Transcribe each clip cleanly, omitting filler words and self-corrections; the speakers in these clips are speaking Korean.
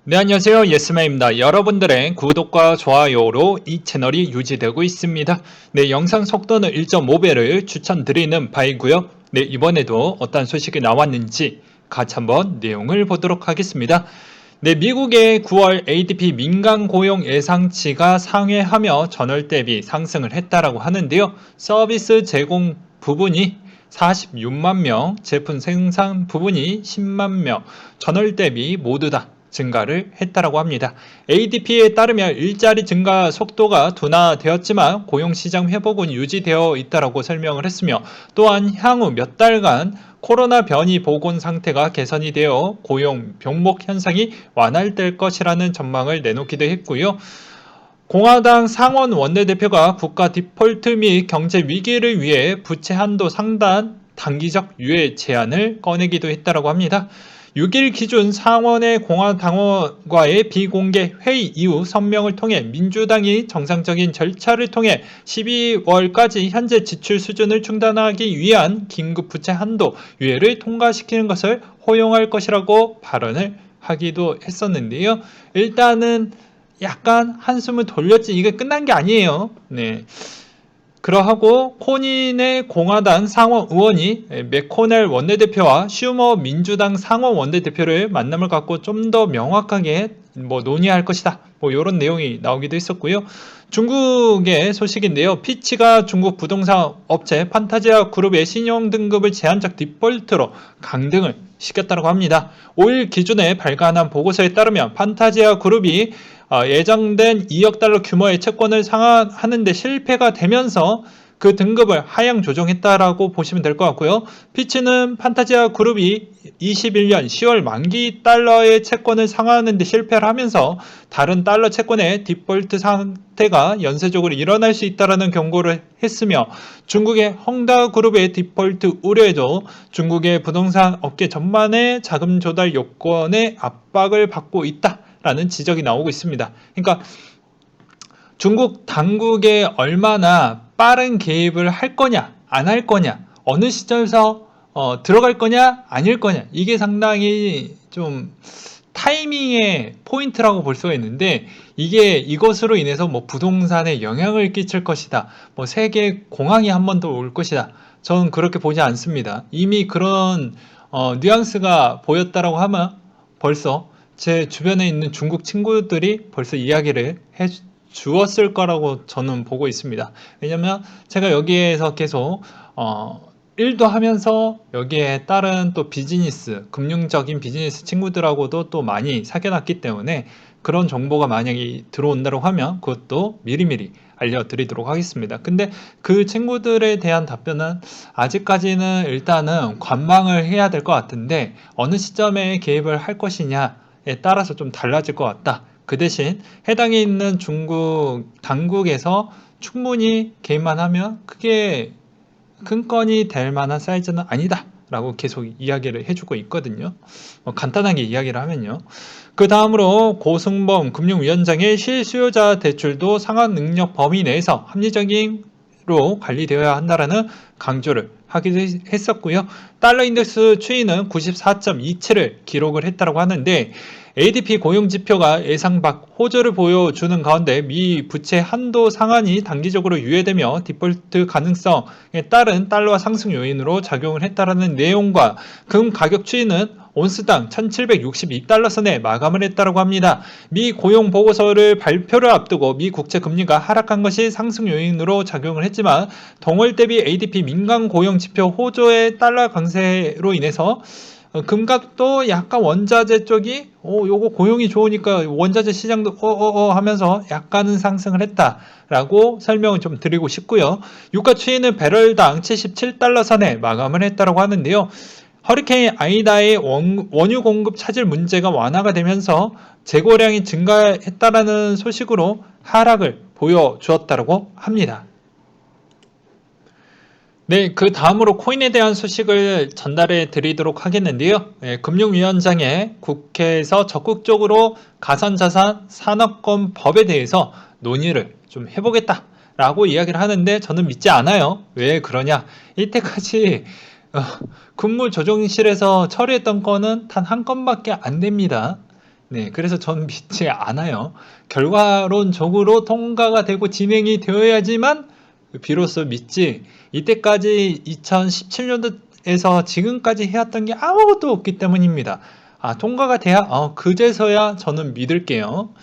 네, 안녕하세요. 예스맨입니다. 여러분들의 구독과 좋아요로 이 채널이 유지되고 있습니다. 네, 영상 속도는 1.5배를 추천드리는 바이고요. 네, 이번에도 어떤 소식이 나왔는지 같이 한번 내용을 보도록 하겠습니다. 네, 미국의 9월 ADP 민간 고용 예상치가 상회하며 전월 대비 상승을 했다라고 하는데요. 서비스 제공 부분이 46만 명, 제품 생산 부분이 10만 명, 전월 대비 모두 다 증가를 했다라고 합니다. ADP에 따르면 일자리 증가 속도가 둔화되었지만 고용시장 회복은 유지되어 있다라고 설명을 했으며, 또한 향후 몇 달간 코로나 변이 보건 상태가 개선이 되어 고용 병목 현상이 완화될 것이라는 전망을 내놓기도 했고요. 공화당 상원 원내대표가 국가 디폴트 및 경제 위기를 위해 부채 한도 상단 단기적 유예 제한을 꺼내기도 했다고 합니다. 6일 기준 상원의 공화당원과의 비공개 회의 이후 성명을 통해 민주당이 정상적인 절차를 통해 12월까지 현재 지출 수준을 충당하기 위한 긴급 부채 한도 유예를 통과시키는 것을 허용할 것이라고 발언을 하기도 했었는데요. 일단은 약간 한숨을 돌렸지 이게 끝난 게 아니에요. 네. 그러하고 코닌의 공화당 상원 의원이 맥코넬 원내대표와 슈머 민주당 상원 원내대표를 만남을 갖고 좀 더 명확하게 논의할 것이다. 이런 내용이 나오기도 했었고요. 중국의 소식인데요. 피치가 중국 부동산 업체 판타지아 그룹의 신용 등급을 제한적 디폴트로 강등을 시켰다고 합니다. 5일 기준에 발간한 보고서에 따르면 판타지아 그룹이 예정된 2억 달러 규모의 채권을 상환하는 데 실패가 되면서 그 등급을 하향 조정했다라고 보시면 될 것 같고요. 피치는 판타지아 그룹이 21년 10월 만기 달러의 채권을 상환하는 데 실패를 하면서 다른 달러 채권의 디폴트 상태가 연쇄적으로 일어날 수 있다는 경고를 했으며, 중국의 헝다 그룹의 디폴트 우려에도 중국의 부동산 업계 전반의 자금 조달 요건의 압박을 받고 있다라는 지적이 나오고 있습니다. 그러니까 중국 당국에 얼마나 빠른 개입을 할 거냐, 안 할 거냐, 어느 시점에서 들어갈 거냐, 아닐 거냐, 이게 상당히 좀 타이밍의 포인트라고 볼 수가 있는데, 이게 이것으로 인해서 부동산에 영향을 끼칠 것이다, 세계 공황이 한 번 더 올 것이다, 저는 그렇게 보지 않습니다. 이미 그런 뉘앙스가 보였다라고 하면 벌써 제 주변에 있는 중국 친구들이 벌써 이야기를 해 주었을 거라고 저는 보고 있습니다. 왜냐면 제가 여기에서 계속 일도 하면서 여기에 따른 또 비즈니스, 금융적인 비즈니스 친구들하고도 또 많이 사귀어놨기 때문에 그런 정보가 만약에 들어온다고 하면 그것도 미리미리 알려드리도록 하겠습니다. 근데 그 친구들에 대한 답변은 아직까지는 일단은 관망을 해야 될 것 같은데, 어느 시점에 개입을 할 것이냐에 따라서 좀 달라질 것 같다. 그 대신 해당에 있는 중국 당국에서 충분히 개입만 하면 크게 큰 건이 될 만한 사이즈는 아니다 라고 계속 이야기를 해주고 있거든요. 간단하게 이야기를 하면요. 그 다음으로 고승범 금융위원장의 실수요자 대출도 상환 능력 범위 내에서 합리적으로 관리되어야 한다라는 강조를 하기도 했었고요. 달러 인덱스 추이는 94.27을 기록을 했다고 하는데, ADP 고용지표가 예상 밖 호조를 보여주는 가운데 미 부채 한도 상한이 단기적으로 유예되며 디폴트 가능성에 따른 달러 상승 요인으로 작용을 했다는 내용과 금 가격 추이는 온스당 1762달러 선에 마감을 했다고 합니다. 미 고용 보고서를 발표를 앞두고 미 국채 금리가 하락한 것이 상승 요인으로 작용을 했지만, 동월 대비 ADP 민간 고용 지표 호조의 달러 강세로 인해서 금값도 약간 원자재 쪽이 요거 고용이 좋으니까 원자재 시장도 하면서 약간은 상승을 했다라고 설명을 좀 드리고 싶고요. 유가 추이는 배럴당 77달러 선에 마감을 했다고 하는데요. 허리케인 아이다의 원유 공급 차질 문제가 완화가 되면서 재고량이 증가했다라는 소식으로 하락을 보여주었다고 합니다. 네, 그 다음으로 코인에 대한 소식을 전달해 드리도록 하겠는데요. 금융위원장의 국회에서 적극적으로 가상자산 산업권 법에 대해서 논의를 좀 해보겠다라고 이야기를 하는데, 저는 믿지 않아요. 왜 그러냐? 이때까지 국무조정실에서 처리했던 건은 단 한 건밖에 안 됩니다. 네, 그래서 전 믿지 않아요. 결과론적으로 통과가 되고 진행이 되어야지만 비로소 믿지. 이때까지 2017년도에서 지금까지 해왔던 게 아무것도 없기 때문입니다. 통과가 돼야 그제서야 저는 믿을게요.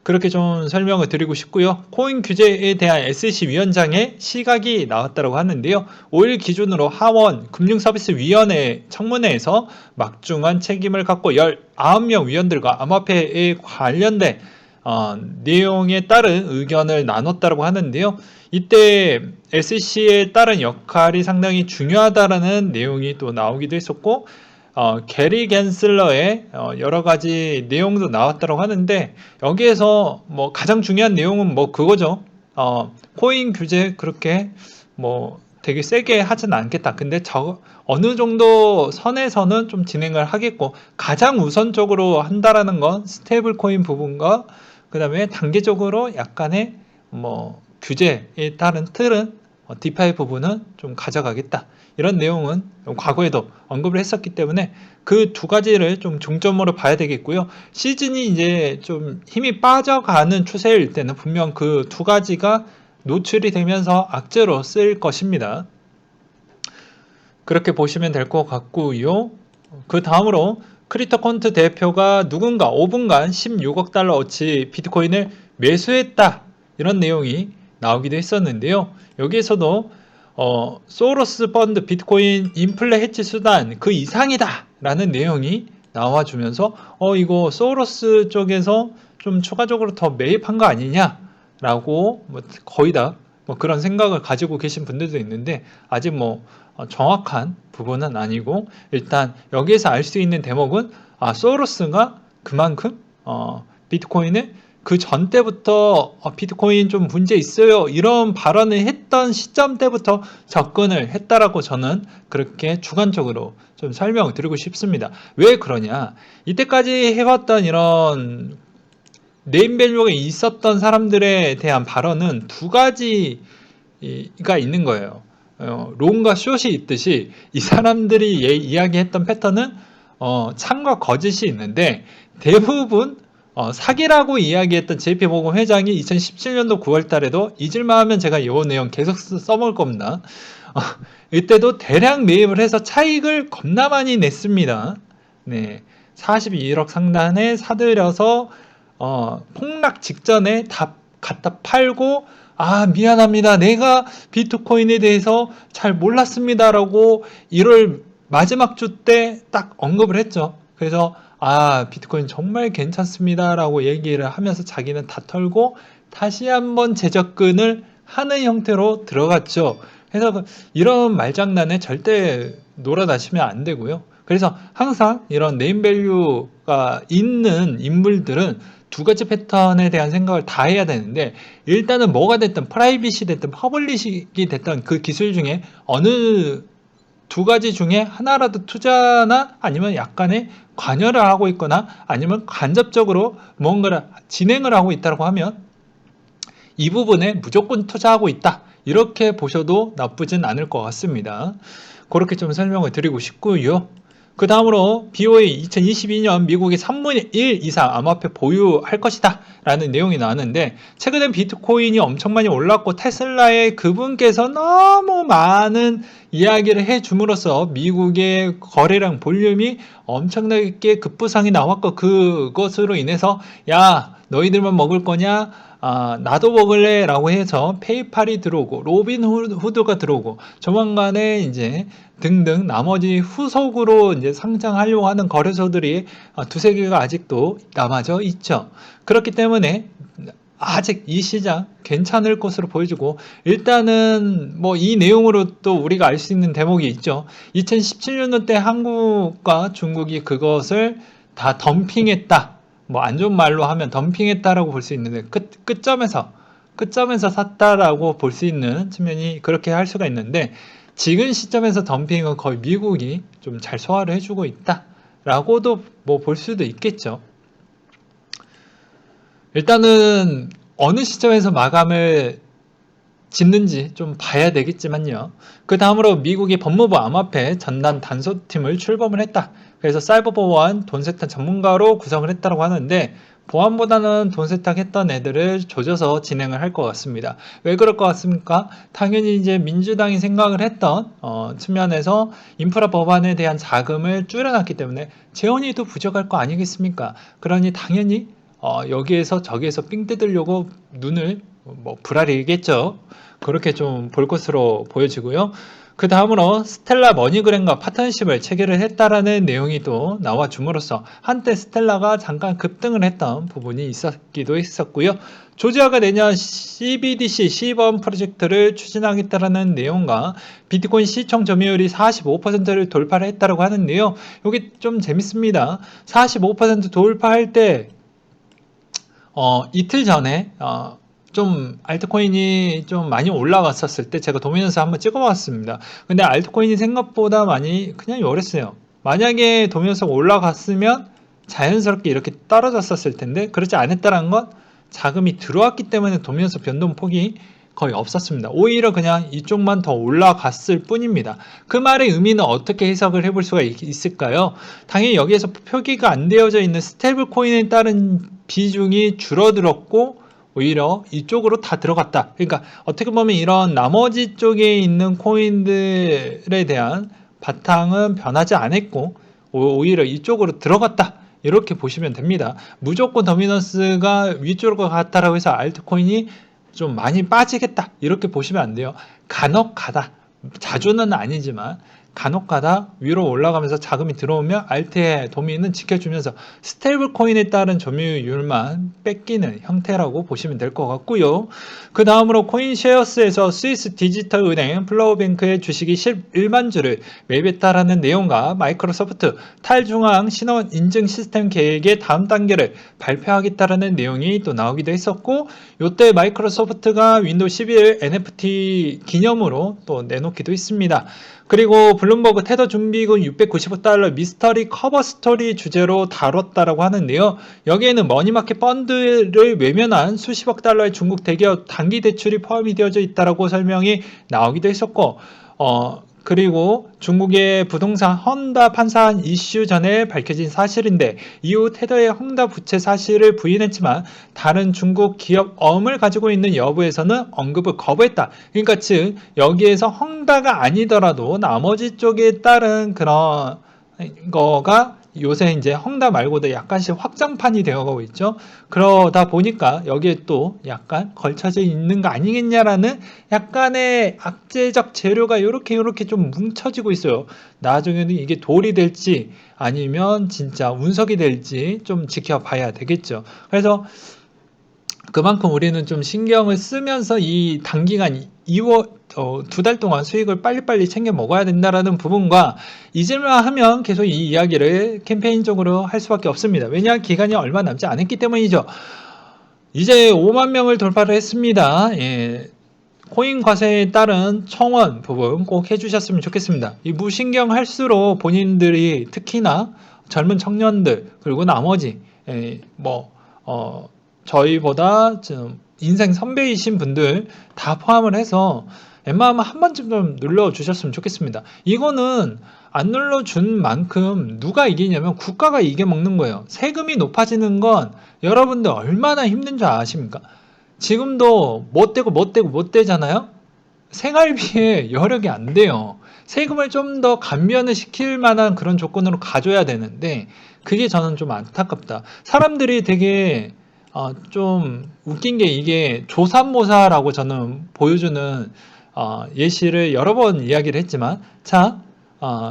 그렇게 좀 설명을 드리고 싶고요. 코인 규제에 대한 SC위원장의 시각이 나왔다고 하는데요. 5일 기준으로 하원 금융서비스위원회 청문회에서 막중한 책임을 갖고 19명 위원들과 암호화폐에 관련된 내용에 따른 의견을 나눴다고 하는데요. 이때 SC에 따른 역할이 상당히 중요하다라는 내용이 또 나오기도 했었고, 게리 갠슬러의 여러 가지 내용도 나왔다고 하는데, 여기에서 뭐 가장 중요한 내용은 뭐 그거죠. 코인 규제 그렇게 뭐 되게 세게 하진 않겠다. 근데 어느 정도 선에서는 좀 진행을 하겠고, 가장 우선적으로 한다라는 건 스테이블 코인 부분과 그 다음에 단계적으로 약간의 뭐 규제에 따른 틀은 디파이 부분은 좀 가져가겠다. 이런 내용은 과거에도 언급을 했었기 때문에 그 두 가지를 좀 중점으로 봐야 되겠고요. 시즌이 이제 좀 힘이 빠져가는 추세일 때는 분명 그 두 가지가 노출이 되면서 악재로 쓰일 것입니다. 그렇게 보시면 될 것 같고요. 그 다음으로 크립토컨트 대표가 누군가 5분간 16억 달러어치 비트코인을 매수했다. 이런 내용이 나오기도 했었는데요. 여기에서도 소로스 펀드 비트코인 인플레 해치 수단 그 이상이다 라는 내용이 나와주면서 이거 소로스 쪽에서 좀 추가적으로 더 매입한 거 아니냐 라고 뭐 거의 다 뭐 그런 생각을 가지고 계신 분들도 있는데, 아직 뭐 정확한 부분은 아니고, 일단 여기에서 알 수 있는 대목은 소로스가 그만큼 비트코인을 그 전 때부터 비트코인 좀 문제 있어요 이런 발언을 했던 시점 때부터 접근을 했다라고 저는 그렇게 주관적으로 좀 설명을 드리고 싶습니다. 왜 그러냐, 이때까지 해왔던 이런 네임밸류가 있었던 사람들에 대한 발언은 두 가지가 있는 거예요. 롱과 숏이 있듯이 이 사람들이 이야기했던 패턴은 참과 거짓이 있는데, 대부분 사기라고 이야기했던 JP모건 회장이 2017년도 9월 달에도 잊을만 하면 제가 이 내용 계속 써먹을 겁니다. 이때도 대량 매입을 해서 차익을 겁나 많이 냈습니다. 네, 42억 상단에 사들여서 폭락 직전에 다 갖다 팔고, 미안합니다. 내가 비트코인에 대해서 잘 몰랐습니다라고 1월 마지막 주 때 딱 언급을 했죠. 그래서 비트코인 정말 괜찮습니다라고 얘기를 하면서 자기는 다 털고 다시 한번 재접근을 하는 형태로 들어갔죠. 그래서 이런 말장난에 절대 놀아나시면 안 되고요. 그래서 항상 이런 네임밸류가 있는 인물들은 두 가지 패턴에 대한 생각을 다 해야 되는데, 일단은 뭐가 됐든 프라이빗이 됐든 퍼블리식이 됐든 그 기술 중에 어느 두 가지 중에 하나라도 투자나 아니면 약간의 관여를 하고 있거나 아니면 간접적으로 뭔가를 진행을 하고 있다고 하면 이 부분에 무조건 투자하고 있다, 이렇게 보셔도 나쁘진 않을 것 같습니다. 그렇게 좀 설명을 드리고 싶고요. 그 다음으로 BOE 2022년 미국이 3분의 1 이상 암호화폐 보유할 것이다 라는 내용이 나왔는데, 최근에 비트코인이 엄청 많이 올랐고 테슬라의 그분께서 너무 많은 이야기를 해줌으로써 미국의 거래량 볼륨이 엄청나게 급부상이 나왔고, 그것으로 인해서 야 너희들만 먹을 거냐, 나도 먹을래 라고 해서 페이팔이 들어오고 로빈 후드가 들어오고 조만간에 이제 등등 나머지 후속으로 이제 상장하려고 하는 거래소들이 두세 개가 아직도 남아져 있죠. 그렇기 때문에 아직 이 시장 괜찮을 것으로 보여지고, 일단은 뭐 이 내용으로 또 우리가 알 수 있는 대목이 있죠. 2017년도 때 한국과 중국이 그것을 다 덤핑했다, 뭐 안 좋은 말로 하면 덤핑했다라고 볼 수 있는데, 끝점에서 샀다라고 볼 수 있는 측면이 그렇게 할 수가 있는데, 지금 시점에서 덤핑은 거의 미국이 좀 잘 소화를 해주고 있다라고도 뭐 볼 수도 있겠죠. 일단은 어느 시점에서 마감을 짓는지 좀 봐야 되겠지만요. 그 다음으로 미국이 법무부 암호화폐 전담 단속팀을 출범을 했다. 그래서 사이버 보안, 돈 세탁 전문가로 구성을 했다고 하는데 보안보다는 돈 세탁했던 애들을 조져서 진행을 할 것 같습니다. 왜 그럴 것 같습니까? 당연히 이제 민주당이 생각을 했던 측면에서 인프라 법안에 대한 자금을 줄여놨기 때문에 재원이 더 부족할 거 아니겠습니까? 그러니 당연히 여기에서 저기에서 삥 뜯으려고 눈을 뭐 부라리겠죠. 그렇게 좀 볼 것으로 보여지고요. 그 다음으로 스텔라 머니그램과 파트너십을 체결을 했다라는 내용이 또 나와 줌으로써 한때 스텔라가 잠깐 급등을 했던 부분이 있었기도 했었고요. 조지아가 내년 CBDC 시범 프로젝트를 추진하겠다라는 내용과 비트코인 시총 점유율이 45%를 돌파를 했다고 하는데요. 여기 좀 재밌습니다. 45% 돌파할 때 이틀 전에 좀 알트코인이 좀 많이 올라왔었을 때 제가 도미넌스 한번 찍어봤습니다. 근데 알트코인이 생각보다 많이 그냥 요랬어요. 만약에 도미넌스가 올라갔으면 자연스럽게 이렇게 떨어졌었을 텐데 그렇지 않았다는 건 자금이 들어왔기 때문에 도미넌스 변동폭이 거의 없었습니다. 오히려 그냥 이쪽만 더 올라갔을 뿐입니다. 그 말의 의미는 어떻게 해석을 해볼 수가 있을까요? 당연히 여기에서 표기가 안 되어져 있는 스테이블 코인에 따른 비중이 줄어들었고 오히려 이쪽으로 다 들어갔다. 그러니까 어떻게 보면 이런 나머지 쪽에 있는 코인들에 대한 바탕은 변하지 않았고 오히려 이쪽으로 들어갔다. 이렇게 보시면 됩니다. 무조건 도미넌스가 위쪽으로 갔다라고 해서 알트코인이 좀 많이 빠지겠다. 이렇게 보시면 안 돼요. 간혹 가다. 자주는 아니지만 간혹 가다 위로 올라가면서 자금이 들어오면 알트의 도미는 지켜주면서 스테이블 코인에 따른 점유율만 뺏기는 형태라고 보시면 될 것 같고요. 그 다음으로 코인쉐어스에서 스위스 디지털 은행 플라우뱅크의 주식이 11만 주를 매입했다라는 내용과 마이크로소프트 탈중앙 신원 인증 시스템 계획의 다음 단계를 발표하겠다라는 내용이 또 나오기도 했었고, 이때 마이크로소프트가 윈도우 11 NFT 기념으로 또 내놓기도 했습니다. 그리고 블룸버그 테더 준비금 695달러 미스터리 커버 스토리 주제로 다뤘다라고 하는데요. 여기에는 머니마켓 펀드를 외면한 수십억 달러의 중국 대기업 단기 대출이 포함이 되어져 있다라고 설명이 나오기도 했었고, 그리고 중국의 부동산 헝다 판사한 이슈 전에 밝혀진 사실인데 이후 테더의 헝다 부채 사실을 부인했지만 다른 중국 기업 엄을 가지고 있는 여부에서는 언급을 거부했다. 그러니까 즉 여기에서 헝다가 아니더라도 나머지 쪽에 따른 그런 거가 요새 이제 헝다 말고도 약간씩 확장판이 되어가고 있죠. 그러다 보니까 여기에 또 약간 걸쳐져 있는 거 아니겠냐라는 약간의 악재적 재료가 이렇게 좀 뭉쳐지고 있어요. 나중에는 이게 돌이 될지 아니면 진짜 운석이 될지 좀 지켜봐야 되겠죠. 그래서 그만큼 우리는 좀 신경을 쓰면서 이 단기간 2달 동안 수익을 빨리빨리 챙겨 먹어야 된다라는 부분과 잊을만 하면 계속 이 이야기를 캠페인적으로 할 수밖에 없습니다. 왜냐? 기간이 얼마 남지 않았기 때문이죠. 이제 5만 명을 돌파를 했습니다. 예. 코인 과세에 따른 청원 부분 꼭 해주셨으면 좋겠습니다. 이 무신경 할수록 본인들이 특히나 젊은 청년들 그리고 나머지 저희보다 좀 인생 선배이신 분들 다 포함을 해서 웬만하면 한 번쯤 좀 눌러주셨으면 좋겠습니다. 이거는 안 눌러준 만큼 누가 이기냐면 국가가 이겨먹는 거예요. 세금이 높아지는 건 여러분들 얼마나 힘든 줄 아십니까? 지금도 못 되잖아요? 생활비에 여력이 안 돼요. 세금을 좀 더 감면을 시킬 만한 그런 조건으로 가져야 되는데 그게 저는 좀 안타깝다. 사람들이 되게 좀 웃긴 게 이게 조삼모사라고 저는 보여주는 예시를 여러 번 이야기를 했지만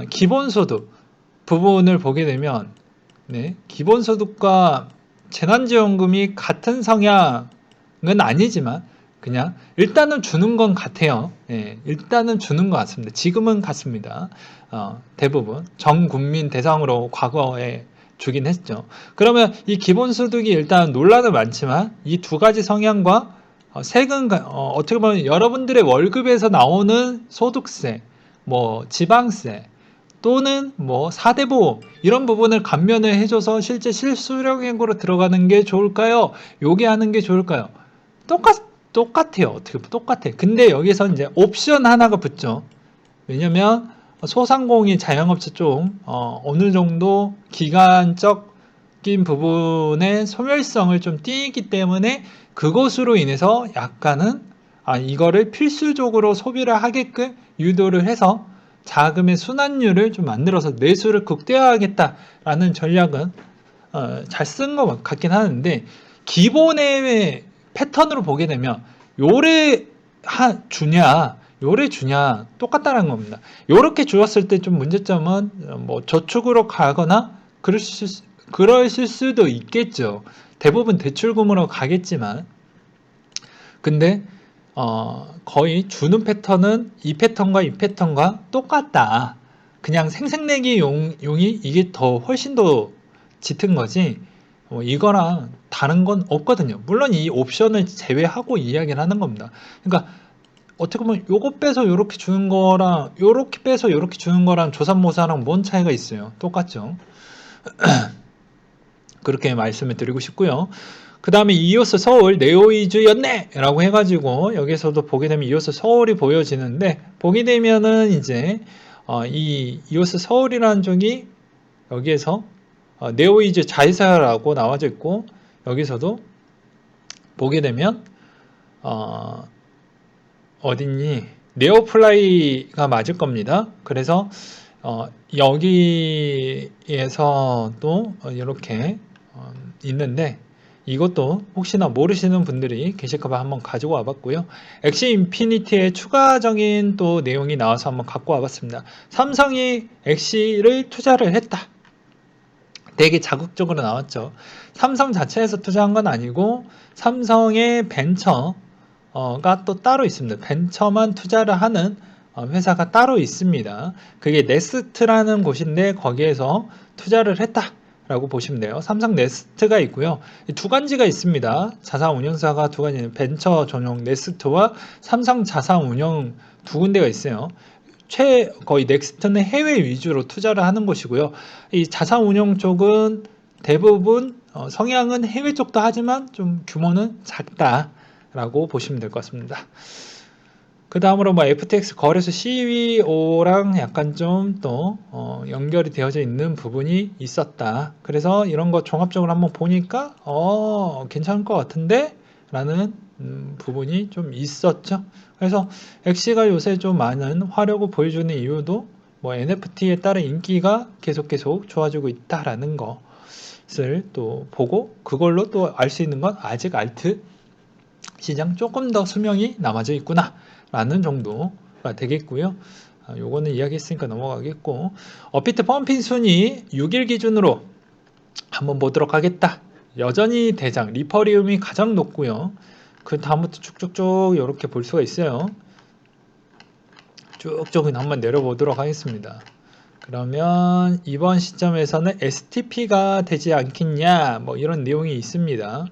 기본소득 부분을 보게 되면 기본소득과 재난지원금이 같은 성향은 아니지만 그냥 일단은 주는 건 같아요. 일단은 주는 것 같습니다. 지금은 같습니다. 대부분 전 국민 대상으로 과거에 주긴 했죠. 그러면 이 기본소득이 일단 논란은 많지만 이 두 가지 성향과 세금 어떻게 보면 여러분들의 월급에서 나오는 소득세, 지방세 또는 4대 보험 이런 부분을 감면을 해줘서 실제 실수령액으로 들어가는 게 좋을까요? 요게 하는 게 좋을까요? 똑같아요. 어떻게 보면 똑같아. 근데 여기서 이제 옵션 하나가 붙죠. 왜냐면 소상공인 자영업자 쪽 어느 정도 기간적인 부분의 소멸성을 좀 띠기 때문에 그것으로 인해서 약간은 이거를 필수적으로 소비를 하게끔 유도를 해서 자금의 순환율을 좀 만들어서 매수를 극대화하겠다라는 전략은 잘 쓴 것 같긴 하는데, 기본의 패턴으로 보게 되면 요래 주냐 요래 주냐 똑같다는 겁니다. 요렇게 주었을 때 좀 문제점은 뭐 저축으로 가거나 그러실 수도 있겠죠. 대부분 대출금으로 가겠지만, 근데 거의 주는 패턴은 이 패턴과 이 패턴과 똑같다. 그냥 생색내기 용이 이게 더 훨씬 더 짙은 거지, 이거랑 다른 건 없거든요. 물론 이 옵션을 제외하고 이야기를 하는 겁니다. 그러니까 어떻게 보면 요거 빼서 요렇게 주는 거랑 요렇게 빼서 요렇게 주는 거랑 조삼모사랑 뭔 차이가 있어요? 똑같죠. 그렇게 말씀을 드리고 싶고요. 그 다음에 이오스 서울 네오이즈였네! 라고 해가지고 여기서도 보게 되면 이오스 서울이 보여지는데, 보게 되면은 이제 이 이오스 서울이라는 쪽이 여기에서 네오이즈 자회사라고 나와져 있고, 여기서도 보게 되면 어딨니? 네오플라이가 맞을 겁니다. 그래서 여기에서 또 이렇게 있는데, 이것도 혹시나 모르시는 분들이 계실까봐 한번 가지고 와봤고요. 엑시 인피니티의 추가적인 또 내용이 나와서 한번 갖고 와봤습니다. 삼성이 엑시를 투자를 했다. 되게 자극적으로 나왔죠. 삼성 자체에서 투자한 건 아니고 삼성의 벤처가 또 따로 있습니다. 벤처만 투자를 하는 회사가 따로 있습니다. 그게 네스트라는 곳인데 거기에서 투자를 했다라고 보시면 돼요. 삼성 네스트가 있고요. 두 가지가 있습니다. 자산운용사가 두 가지, 벤처 전용 네스트와 삼성 자산운용 두 군데가 있어요. 거의 넥스트는 해외 위주로 투자를 하는 곳이고요. 이 자산운용 쪽은 대부분 성향은 해외 쪽도 하지만 좀 규모는 작다라고 보시면 될 것 같습니다. 그 다음으로 뭐 FTX 거래소 CEO랑 약간 좀 또 연결이 되어져 있는 부분이 있었다. 그래서 이런 거 종합적으로 한번 보니까 괜찮을 것 같은데 라는 부분이 좀 있었죠. 그래서 엑시가 요새 좀 많은 화력을 보여주는 이유도 뭐 NFT에 따른 인기가 계속 좋아지고 있다라는 것을 또 보고, 그걸로 또 알 수 있는 건 아직 알트 시장 조금 더 수명이 남아져 있구나 라는 정도가 되겠고요. 요거는 이야기했으니까 넘어가겠고, 업비트 펌핑 순위 6일 기준으로 한번 보도록 하겠다. 여전히 대장 리퍼리움이 가장 높고요. 그 다음부터 쭉쭉쭉 이렇게 볼 수가 있어요. 쭉쭉 한번 내려보도록 하겠습니다. 그러면 이번 시점에서는 STP가 되지 않겠냐 뭐 이런 내용이 있습니다.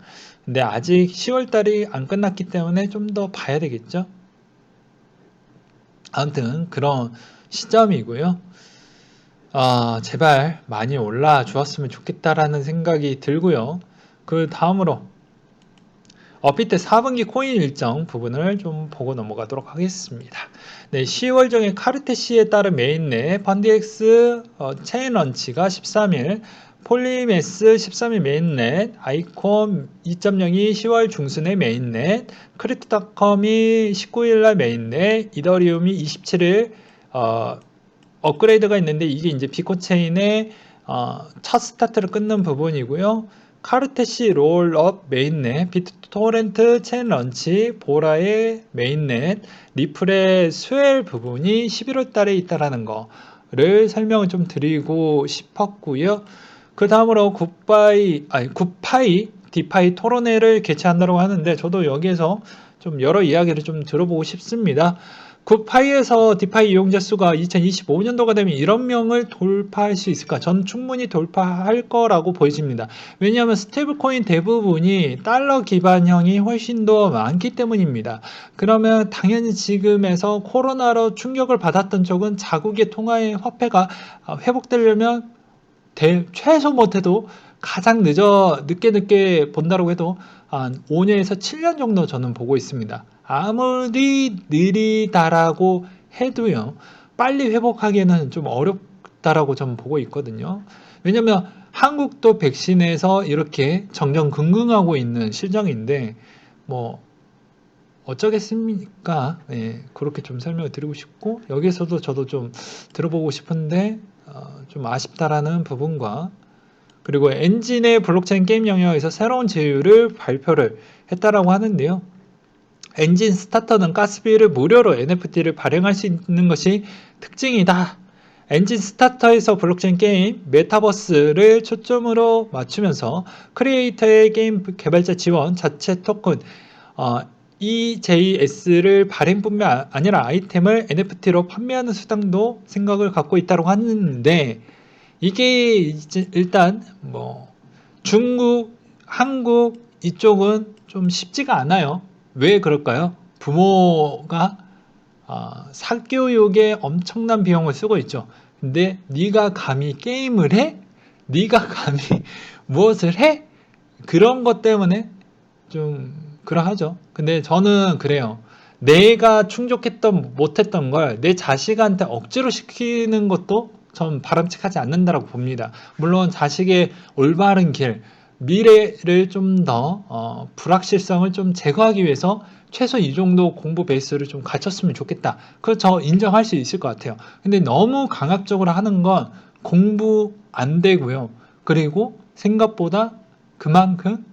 근데 아직 10월달이 안 끝났기 때문에 좀 더 봐야 되겠죠. 아무튼 그런 시점이고요. 제발 많이 올라 주었으면 좋겠다라는 생각이 들고요. 그 다음으로 업비트 4분기 코인 일정 부분을 좀 보고 넘어가도록 하겠습니다. 네, 10월 중에 카르테시에 따른 메인넷, 펀디엑스 체인 런치가 13일, 폴리메스 13일 메인넷, 아이콘 2.0이 10월 중순에 메인넷, 크립토닷컴이 19일날 메인넷, 이더리움이 27일 업그레이드가 있는데 이게 이제 비코체인의 첫 스타트를 끊는 부분이고요. 카르테시 롤업 메인넷, 비트토렌트 체인 런치, 보라의 메인넷, 리플의 스웰 부분이 11월 달에 있다라는 거를 설명을 좀 드리고 싶었고요. 그 다음으로 굿파이 디파이 토론회를 개최한다고 하는데, 저도 여기에서 좀 여러 이야기를 좀 들어보고 싶습니다. 굿파이에서 디파이 이용자 수가 2025년도가 되면 1억 명을 돌파할 수 있을까? 전 충분히 돌파할 거라고 보여집니다. 왜냐하면 스테이블코인 대부분이 달러 기반형이 훨씬 더 많기 때문입니다. 그러면 당연히 지금에서 코로나로 충격을 받았던 쪽은 자국의 통화의 화폐가 회복되려면 최소 못해도 가장 늦게 본다고 해도 한 5년에서 7년 정도 저는 보고 있습니다. 아무리 느리다라고 해도요, 빨리 회복하기에는 좀 어렵다라고 저는 보고 있거든요. 왜냐면 한국도 백신에서 이렇게 정정긍긍하고 있는 실정인데 뭐 어쩌겠습니까? 예, 그렇게 좀 설명을 드리고 싶고 여기서도 저도 좀 들어보고 싶은데 좀 아쉽다라는 부분과 그리고 엔진의 블록체인 게임 영역에서 새로운 제휴를 발표를 했다라고 하는데요. 엔진 스타터는 가스비를 무료로 NFT를 발행할 수 있는 것이 특징이다. 엔진 스타터에서 블록체인 게임 메타버스를 초점으로 맞추면서 크리에이터의 게임 개발자 지원, 자체 토큰 EJS를 발행뿐만 아니라 아이템을 NFT로 판매하는 수단도 생각을 갖고 있다고 하는데 이게 이제 일단 뭐 중국, 한국 이쪽은 좀 쉽지가 않아요. 왜 그럴까요? 부모가 사교육에 엄청난 비용을 쓰고 있죠. 근데 네가 감히 게임을 해? 네가 감히 무엇을 해? 그런 것 때문에 좀 그러하죠. 근데 저는 그래요. 내가 충족했던 못했던 걸 내 자식한테 억지로 시키는 것도 전 바람직하지 않는다고 봅니다. 물론 자식의 올바른 길, 미래를 좀 더 불확실성을 좀 제거하기 위해서 최소 이 정도 공부 베이스를 좀 갖췄으면 좋겠다. 그거 저 인정할 수 있을 것 같아요. 근데 너무 강압적으로 하는 건 공부 안 되고요. 그리고 생각보다 그만큼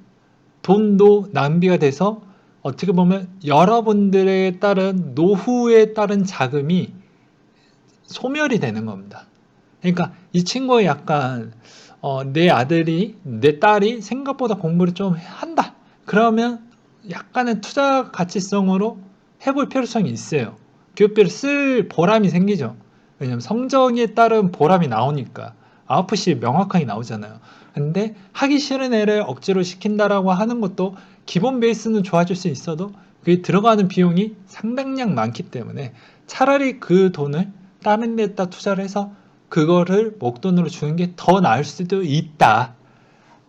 돈도 낭비가 돼서 어떻게 보면 여러분들에 따른 노후에 따른 자금이 소멸이 되는 겁니다. 그러니까 이 친구가 약간 내 아들이 내 딸이 생각보다 공부를 좀 한다. 그러면 약간의 투자 가치성으로 해볼 필요성이 있어요. 교육비를 쓸 보람이 생기죠. 왜냐면 성적에 따른 보람이 나오니까 아웃풋이 명확하게 나오잖아요. 근데 하기 싫은 애를 억지로 시킨다라고 하는 것도 기본 베이스는 좋아질 수 있어도 그게 들어가는 비용이 상당량 많기 때문에 차라리 그 돈을 다른 데다 투자를 해서 그거를 목돈으로 주는 게 더 나을 수도 있다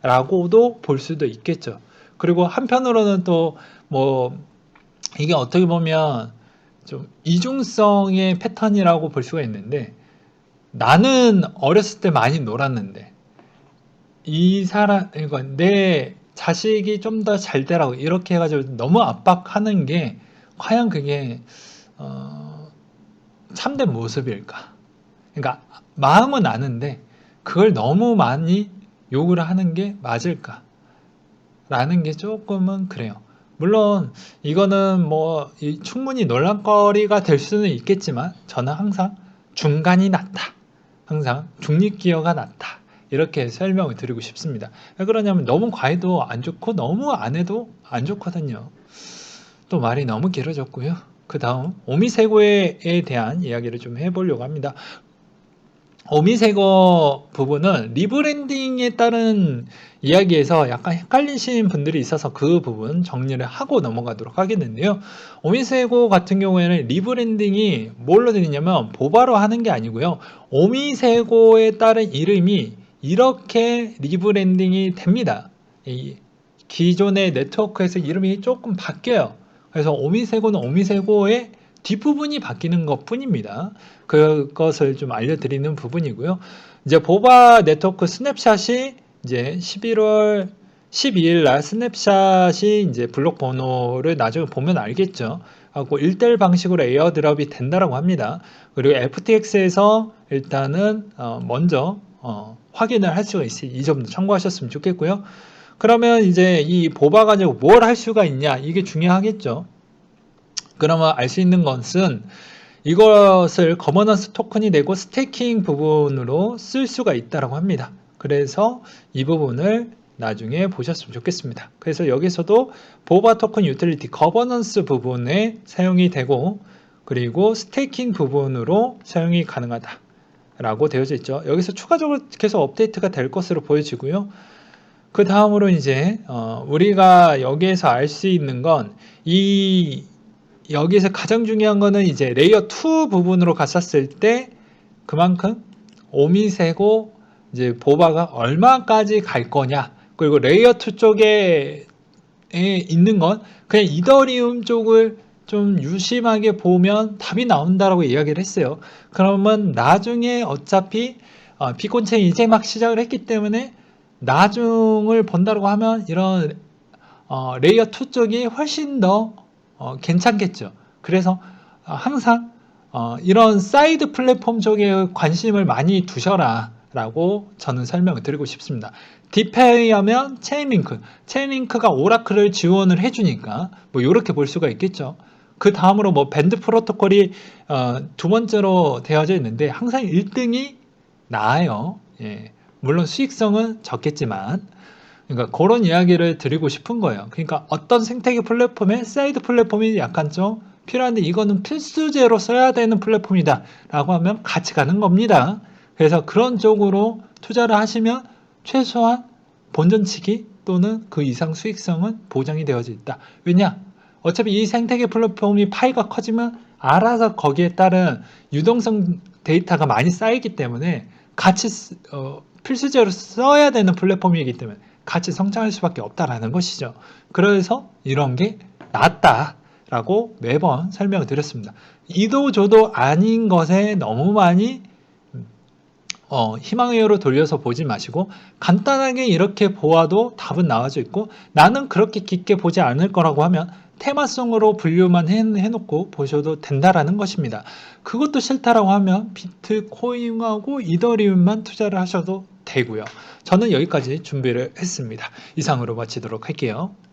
라고도 볼 수도 있겠죠. 그리고 한편으로는 또 뭐 이게 어떻게 보면 좀 이중성의 패턴이라고 볼 수가 있는데 나는 어렸을 때 많이 놀았는데 이 사람, 그러니까 내 자식이 좀 더 잘 되라고 이렇게 해가지고 너무 압박하는 게 과연 그게 참된 모습일까? 그러니까 마음은 아는데 그걸 너무 많이 요구를 하는 게 맞을까? 라는 게 조금은 그래요. 물론 이거는 뭐 충분히 논란거리가 될 수는 있겠지만 저는 항상 중간이 낫다. 항상 중립기어가 낫다. 이렇게 설명을 드리고 싶습니다. 왜 그러냐면 너무 과해도 안 좋고 너무 안 해도 안 좋거든요. 또 말이 너무 길어졌고요. 그 다음 오미세고에 대한 이야기를 좀 해보려고 합니다. 오미세거 부분은 리브랜딩에 따른 이야기에서 약간 헷갈리시는 분들이 있어서 그 부분 정리를 하고 넘어가도록 하겠는데요. 오미세거 같은 경우에는 리브랜딩이 뭘로 되느냐면 보바로 하는 게 아니고요. 오미세거에 따른 이름이 이렇게 리브랜딩이 됩니다. 기존의 네트워크에서 이름이 조금 바뀌어요. 그래서 오미세거는 오미세거의 뒷부분이 바뀌는 것 뿐입니다. 그것을 좀 알려드리는 부분이고요. 이제 보바 네트워크 스냅샷이 이제 11월 12일 날 스냅샷이 이제 블록 번호를 나중에 보면 알겠죠. 하고 1대1 방식으로 에어드랍이 된다라고 합니다. 그리고 FTX에서 일단은 먼저 확인을 할 수가 있어요. 이 점도 참고하셨으면 좋겠고요. 그러면 이제 이 보바 가지고 뭘 할 수가 있냐 이게 중요하겠죠. 그러면 알 수 있는 것은 이것을 거버넌스 토큰이 되고 스테이킹 부분으로 쓸 수가 있다고 합니다. 그래서 이 부분을 나중에 보셨으면 좋겠습니다. 그래서 여기서도 보바 토큰 유틸리티 거버넌스 부분에 사용이 되고 그리고 스테이킹 부분으로 사용이 가능하다 라고 되어져 있죠. 여기서 추가적으로 계속 업데이트가 될 것으로 보여지고요. 그 다음으로 이제 우리가 여기에서 알 수 있는 건 여기서 가장 중요한 거는 이제 레이어 2 부분으로 갔었을 때 그만큼 오미세고 이제 보바가 얼마까지 갈 거냐 그리고 레이어 2 쪽에 있는 건 그냥 이더리움 쪽을 좀 유심하게 보면 답이 나온다라고 이야기를 했어요. 그러면 나중에 어차피 비콘체인 이제 막 시작을 했기 때문에 나중을 본다고 하면 이런 레이어 2 쪽이 훨씬 더 괜찮겠죠. 그래서 항상 이런 사이드 플랫폼 쪽에 관심을 많이 두셔라 라고 저는 설명을 드리고 싶습니다. 디페이 하면 체인링크가 오라클을 지원을 해주니까 뭐 이렇게 볼 수가 있겠죠. 그 다음으로 뭐 밴드 프로토콜이 두 번째로 되어져 있는데 항상 1등이 나아요. 예. 물론 수익성은 적겠지만, 그러니까 그런 이야기를 드리고 싶은 거예요. 그러니까 어떤 생태계 플랫폼에 사이드 플랫폼이 약간 좀 필요한데 이거는 필수제로 써야 되는 플랫폼이다 라고 하면 같이 가는 겁니다. 그래서 그런 쪽으로 투자를 하시면 최소한 본전치기 또는 그 이상 수익성은 보장이 되어져 있다. 왜냐? 어차피 이 생태계 플랫폼이 파이가 커지면 알아서 거기에 따른 유동성 데이터가 많이 쌓이기 때문에 같이 필수제로 써야 되는 플랫폼이기 때문에 같이 성장할 수밖에 없다라는 것이죠. 그래서 이런 게 낫다라고 매번 설명을 드렸습니다. 이도저도 아닌 것에 너무 많이 희망회로로 돌려서 보지 마시고 간단하게 이렇게 보아도 답은 나와져 있고 나는 그렇게 깊게 보지 않을 거라고 하면 테마성으로 분류만 해놓고 보셔도 된다라는 것입니다. 그것도 싫다라고 하면 비트코인하고 이더리움만 투자를 하셔도 되고요. 저는 여기까지 준비를 했습니다. 이상으로 마치도록 할게요.